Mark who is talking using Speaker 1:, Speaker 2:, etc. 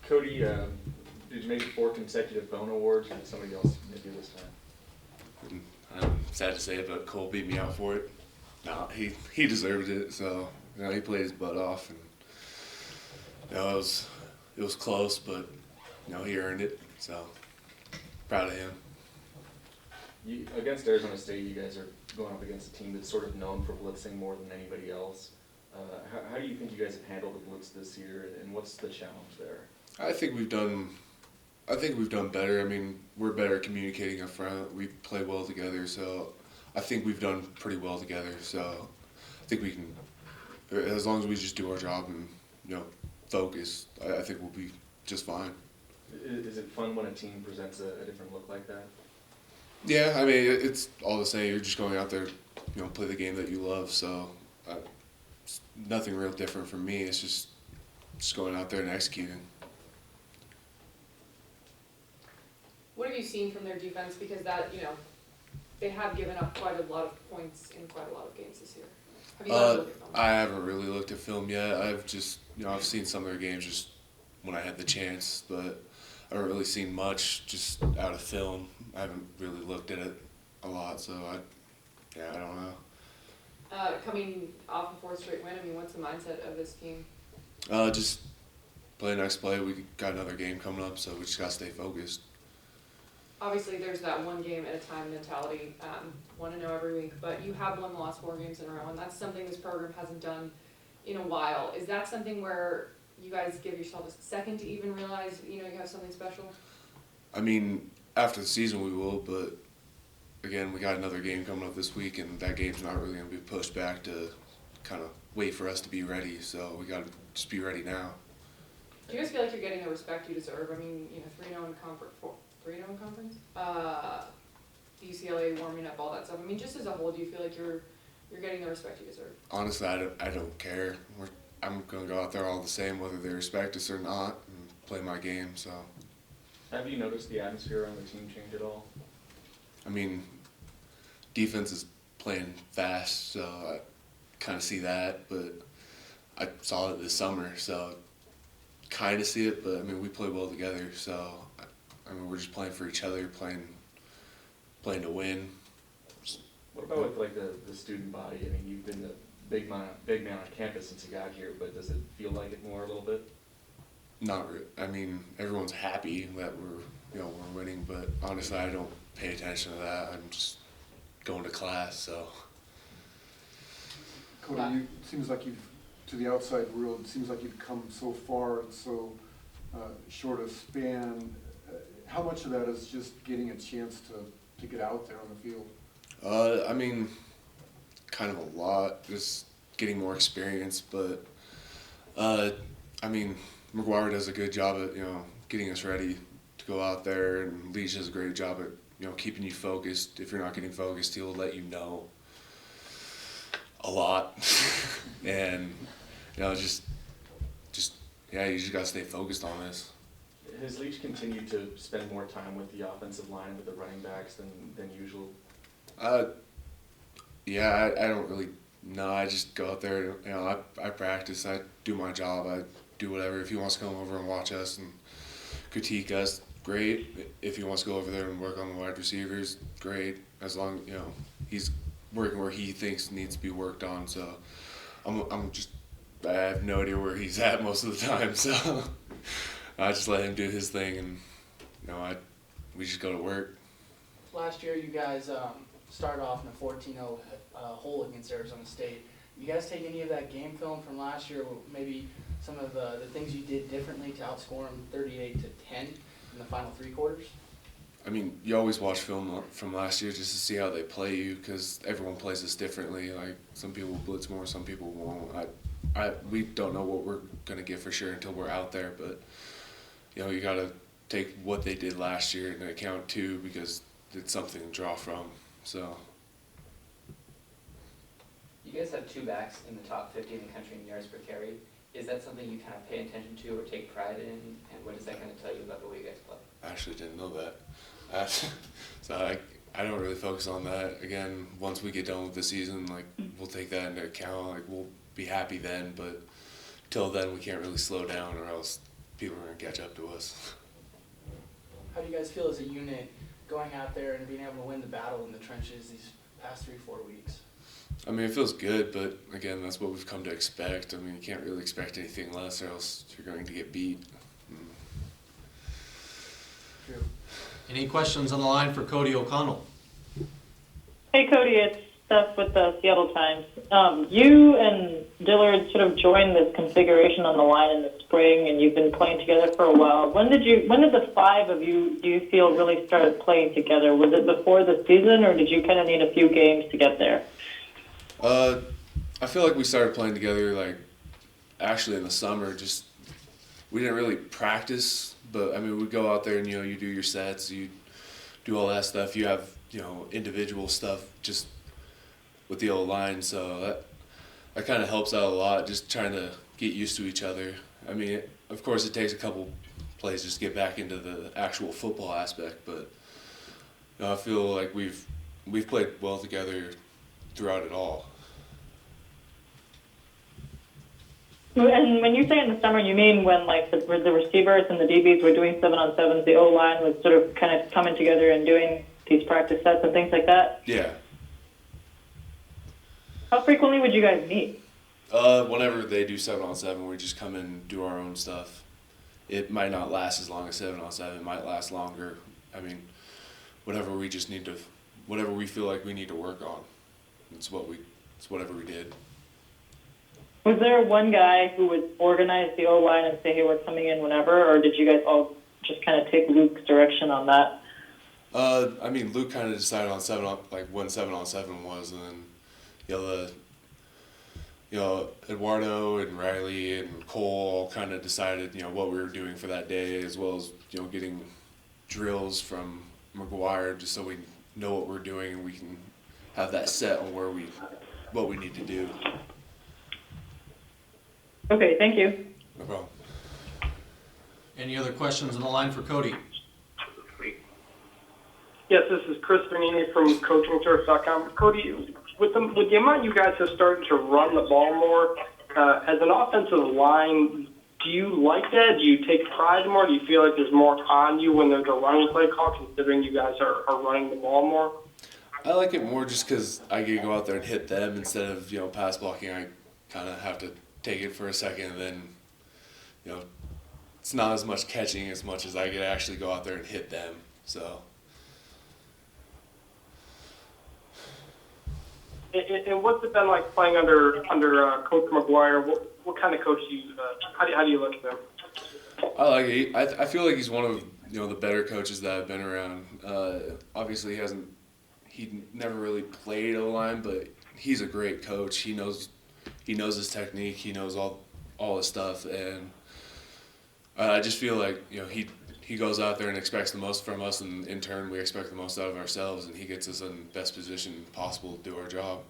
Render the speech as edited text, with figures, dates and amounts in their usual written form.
Speaker 1: Cody, did you make 4 consecutive Bone Awards, or did somebody else maybe this time?
Speaker 2: I'm sad to say it, but Cole beat me out for it. No, he deserved it. So he played his butt off, and it was close, but he earned it. So proud of him.
Speaker 1: Against Arizona State, you guys are going up against a team that's sort of known for blitzing more than anybody else. How do you think you guys have handled the blitz this year, and what's the challenge there?
Speaker 2: I think we've done better. I mean, we're better at communicating up front. We play well together, so I think we've done pretty well together. So I think we can, as long as we just do our job and focus, I think we'll be just fine.
Speaker 1: Is it fun when a team presents a different look like that?
Speaker 2: Yeah, I mean it's all the same. You're just going out there, play the game that you love. So it's nothing real different from me. It's just going out there and executing.
Speaker 3: What have you seen from their defense? Because they have given up quite a lot of points in quite a lot of games this year. Have you looked at film?
Speaker 2: I haven't really looked at film yet. I've just, I've seen some of their games just when I had the chance, but I haven't really seen much just out of film. I haven't really looked at it a lot, so I don't know.
Speaker 3: Coming off a 4th straight win, I mean, what's the mindset of this team?
Speaker 2: Just play next play. We got another game coming up, so we just got to stay focused.
Speaker 3: Obviously, there's that one game at a time mentality, want to know every week, but you have won the last 4 games in a row, and that's something this program hasn't done in a while. Is that something where you guys give yourself a second to even realize, you have something special?
Speaker 2: I mean, after the season we will, but again, we got another game coming up this week, and that game's not really going to be pushed back to kind of wait for us to be ready, so we got to just be ready now.
Speaker 3: Do you guys feel like you're getting the respect you deserve? I mean, 3-0 in conference, 3-0 in conference? UCLA warming up, all that stuff. I mean, just as a whole, do you feel like you're getting the respect you deserve?
Speaker 2: Honestly, I don't care. I'm going to go out there all the same, whether they respect us or not, and play my game, so.
Speaker 1: Have you noticed the atmosphere on the team change at all?
Speaker 2: I mean, defense is playing fast, so I kind of see that, but I saw it this summer, so kind of see it, but I mean, we play well together, so I mean, we're just playing for each other, playing to win.
Speaker 1: What about with the student body? I mean, you've been the big man on campus since you got here, but does it feel like it more a little bit?
Speaker 2: Not really. I mean, everyone's happy that we're winning, but honestly, I don't pay attention to that. I'm just going to class, so.
Speaker 4: Cody, it seems like to the outside world, it seems like you've come so far in so short a span. How much of that is just getting a chance to get out there on the field?
Speaker 2: I mean, kind of a lot, just getting more experience, but I mean, McGuire does a good job at getting us ready to go out there, and Leach does a great job at keeping you focused. If you're not getting focused, he'll let you know a lot, and you just gotta stay focused on this.
Speaker 1: Has Leach continued to spend more time with the offensive line, with the running backs than usual?
Speaker 2: Yeah, I don't really know. I just go out there, I practice, I do my job, I do whatever. If he wants to come over and watch us and critique us, great. If he wants to go over there and work on the wide receivers, great. As long he's working where he thinks needs to be worked on. So I have no idea where he's at most of the time. So I just let him do his thing, and we just go to work.
Speaker 5: Last year, you guys started off in a 14-0 hole against Arizona State. You guys take any of that game film from last year, maybe some of the things you did differently to outscore them 38-10 in the final 3 quarters?
Speaker 2: I mean, you always watch film from last year just to see how they play you, because everyone plays us differently. Like, some people blitz more, some people won't. We don't know what we're going to get for sure until we're out there, but you got to take what they did last year into account too, because it's something to draw from. So.
Speaker 6: You guys have 2 backs in the top 50 in the country in yards per carry. Is that something you kind of pay attention to or take pride in? And what does that kind of tell you about the way you guys play?
Speaker 2: I actually didn't know that. So I don't really focus on that. Again, once we get done with the season, we'll take that into account. We'll be happy then, but till then we can't really slow down, or else people are going to catch up to us.
Speaker 5: How do you guys feel as a unit going out there and being able to win the battle in the trenches these past 3-4 weeks?
Speaker 2: I mean, it feels good, but again, that's what we've come to expect. I mean, you can't really expect anything less, or else you're going to get beat.
Speaker 5: True.
Speaker 7: Any questions on the line for Cody O'Connell?
Speaker 8: Hey Cody, it's Steph with the Seattle Times. You and Dillard sort of joined this configuration on the line in the spring, and you've been playing together for a while. When did the five of you, do you feel, really started playing together? Was it before the season, or did you kind of need a few games to get there?
Speaker 2: I feel like we started playing together like actually in the summer. Just we didn't really practice, but I mean, we go out there and you do your sets, you do all that stuff. You have individual stuff just with the old line, so that kind of helps out a lot. Just trying to get used to each other. I mean, of course, it takes a couple plays just to get back into the actual football aspect, but I feel like we've played well together throughout it all.
Speaker 8: And when you say in the summer, you mean when like the receivers and the DBs were doing 7-on-7s, the O-line was sort of kind of coming together and doing these practice sets and things like that?
Speaker 2: Yeah.
Speaker 8: How frequently would you guys meet?
Speaker 2: Whenever they do 7-on-7, we just come in and do our own stuff. It might not last as long as 7-on-7. It might last longer. I mean, whatever we feel like we need to work on. It's whatever we did.
Speaker 8: Was there one guy who would organize the O-line and say, hey, we're coming in whenever, or did you guys all just kind of take Luke's direction on that?
Speaker 2: I mean, Luke kind of decided on when 7-on-7 was, and then Eduardo and Riley and Cole all kind of decided what we were doing for that day, as well as getting drills from McGuire, just so we know what we're doing and we can have that set on what we need to do.
Speaker 8: Okay, thank you.
Speaker 2: No problem.
Speaker 7: Any other questions on the line for Cody?
Speaker 9: Yes, this is Chris Bernini from CoachingTurf.com. Cody, with the amount you guys have started to run the ball more, as an offensive line, do you like that? Do you take pride more? Do you feel like there's more on you when there's a running play call, considering you guys are running the ball more?
Speaker 2: I like it more just because I get to go out there and hit them instead of pass blocking. I kind of have to take it for a second, and then it's not as much catching as much as I get to actually go out there and hit them. So.
Speaker 9: And what's it been like playing under Coach McGuire? What kind of coach do you? How do you look at him?
Speaker 2: I like it. I feel like he's one of the better coaches that I've been around. Obviously, he never really played O-line, but he's a great coach. He knows his technique. He knows all his stuff, and I just feel like he goes out there and expects the most from us, and in turn we expect the most out of ourselves, and he gets us in the best position possible to do our job.